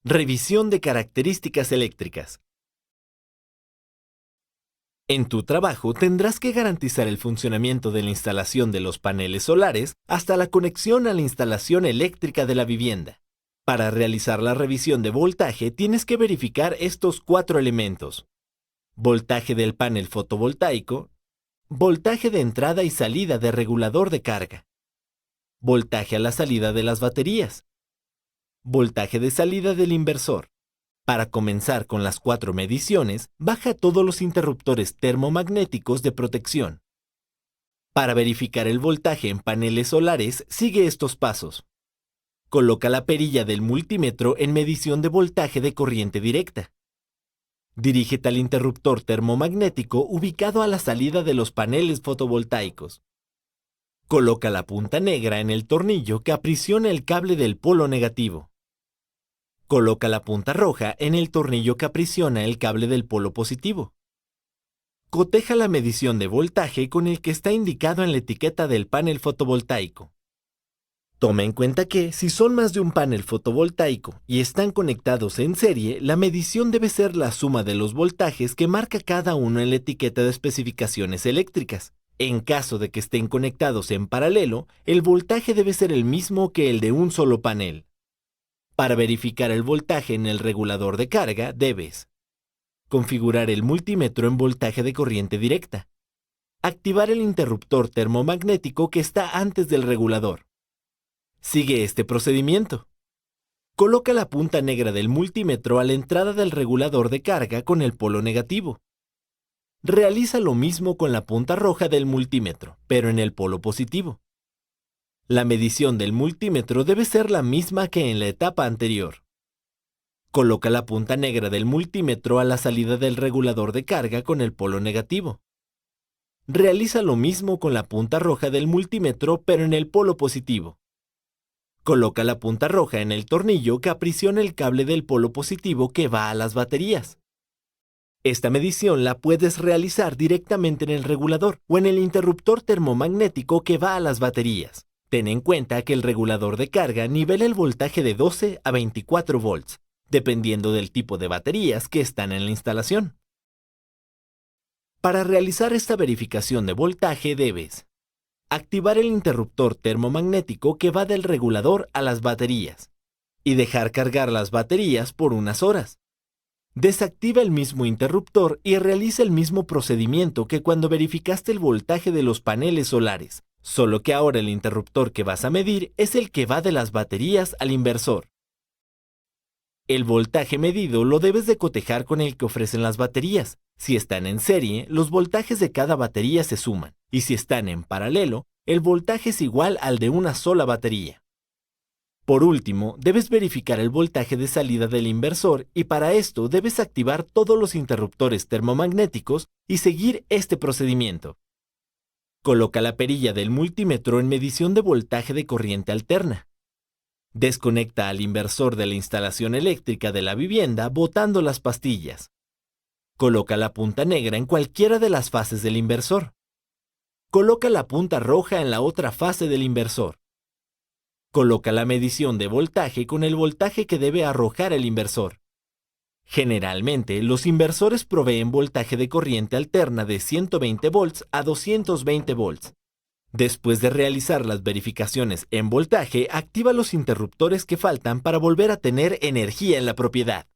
Revisión de características eléctricas. En tu trabajo tendrás que garantizar el funcionamiento de la instalación de los paneles solares hasta la conexión a la instalación eléctrica de la vivienda. Para realizar la revisión de voltaje tienes que verificar estos 4 elementos: voltaje del panel fotovoltaico, voltaje de entrada y salida de regulador de carga, voltaje a la salida de las baterías, voltaje de salida del inversor. Para comenzar con las 4 mediciones, baja todos los interruptores termomagnéticos de protección. Para verificar el voltaje en paneles solares, sigue estos pasos. Coloca la perilla del multímetro en medición de voltaje de corriente directa. Dirígete al interruptor termomagnético ubicado a la salida de los paneles fotovoltaicos. Coloca la punta negra en el tornillo que aprisiona el cable del polo negativo. Coloca la punta roja en el tornillo que aprisiona el cable del polo positivo. Coteja la medición de voltaje con el que está indicado en la etiqueta del panel fotovoltaico. Toma en cuenta que, si son más de un panel fotovoltaico y están conectados en serie, la medición debe ser la suma de los voltajes que marca cada uno en la etiqueta de especificaciones eléctricas. En caso de que estén conectados en paralelo, el voltaje debe ser el mismo que el de un solo panel. Para verificar el voltaje en el regulador de carga, debes configurar el multímetro en voltaje de corriente directa, activar el interruptor termomagnético que está antes del regulador. Sigue este procedimiento. Coloca la punta negra del multímetro a la entrada del regulador de carga con el polo negativo. Realiza lo mismo con la punta roja del multímetro, pero en el polo positivo. La medición del multímetro debe ser la misma que en la etapa anterior. Coloca la punta negra del multímetro a la salida del regulador de carga con el polo negativo. Realiza lo mismo con la punta roja del multímetro, pero en el polo positivo. Coloca la punta roja en el tornillo que aprisiona el cable del polo positivo que va a las baterías. Esta medición la puedes realizar directamente en el regulador o en el interruptor termomagnético que va a las baterías. Ten en cuenta que el regulador de carga nivela el voltaje de 12 a 24 volts, dependiendo del tipo de baterías que están en la instalación. Para realizar esta verificación de voltaje debes activar el interruptor termomagnético que va del regulador a las baterías y dejar cargar las baterías por unas horas. Desactiva el mismo interruptor y realiza el mismo procedimiento que cuando verificaste el voltaje de los paneles solares, solo que ahora el interruptor que vas a medir es el que va de las baterías al inversor. El voltaje medido lo debes de cotejar con el que ofrecen las baterías. Si están en serie, los voltajes de cada batería se suman, y si están en paralelo, el voltaje es igual al de una sola batería. Por último, debes verificar el voltaje de salida del inversor y para esto debes activar todos los interruptores termomagnéticos y seguir este procedimiento. Coloca la perilla del multímetro en medición de voltaje de corriente alterna. Desconecta al inversor de la instalación eléctrica de la vivienda botando las pastillas. Coloca la punta negra en cualquiera de las fases del inversor. Coloca la punta roja en la otra fase del inversor. Coloca la medición de voltaje con el voltaje que debe arrojar el inversor. Generalmente, los inversores proveen voltaje de corriente alterna de 120 volts a 220 volts. Después de realizar las verificaciones en voltaje, activa los interruptores que faltan para volver a tener energía en la propiedad.